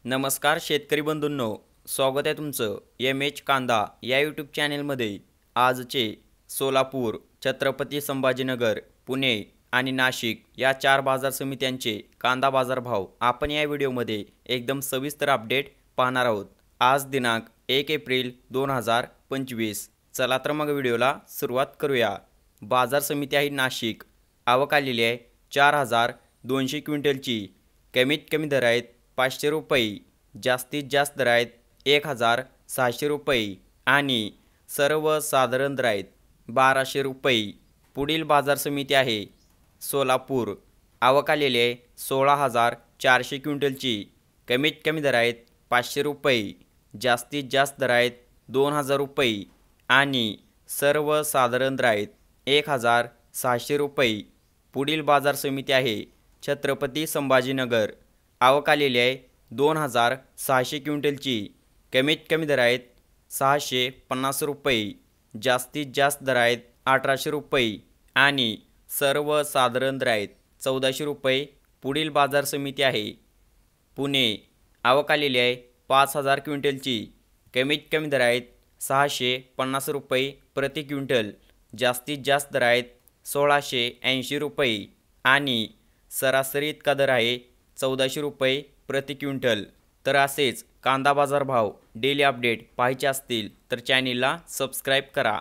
नमस्कार शेतकरी बंधूंनो, स्वागत आहे तुमचं एम.एच. कांदा या यूट्यूब चॅनेलमध्ये। आजचे सोलापूर, छत्रपती संभाजीनगर, पुणे आणि नाशिक या 4 बाजार समित्यांचे कांदा बाजारभाव आपण या व्हिडिओमध्ये एकदम सविस्तर अपडेट पाहणार आहोत। आज दिनांक 1 एप्रिल 2025। चला तर मग व्हिडिओला सुरुवात करूया। बाजार समिती आहे नाशिक। आवक आलेली आहे 4200 क्विंटलची। कमीत कमी दर आहेत 500 रुपये, जास्तीत जास्त दर आहेत 1600 रुपये आणि सर्वसाधारण दर आहेत 1200 रुपये। पुढील बाजार समिती आहे सोलापूर। आवक आलेली आहे 16400 क्विंटलची। कमीत कमी दर आहेत 500 रुपये, जास्तीत जास्त दर आहेत 2000 रुपये आणि सर्वसाधारण दर आहेत 1600 रुपये। पुढील बाजार समिती आहे छत्रपती संभाजीनगर। आवक आलेली आहे 2600 क्विंटलची। कमीत कमी दर आहेत 650 रुपये, जास्तीत जास्त दर आहेत 1800 रुपये आणि सर्वसाधारण दर आहेत 1400 रुपये। पुढील बाजार समिती आहे पुणे। आवक आलेली आहे 5000 क्विंटलची। कमीत कमी दर आहेत 650 रुपये प्रति क्विंटल, जास्तीत जास्त दर आहेत 1680 रुपये आणि सरासरी इतका दर आहे 1400 रुपये प्रति क्विंटल। तर असेच कांदा बाजार भाव डेली अपडेट पाहायचे असतील तर चॅनेलला सबस्क्राईब करा।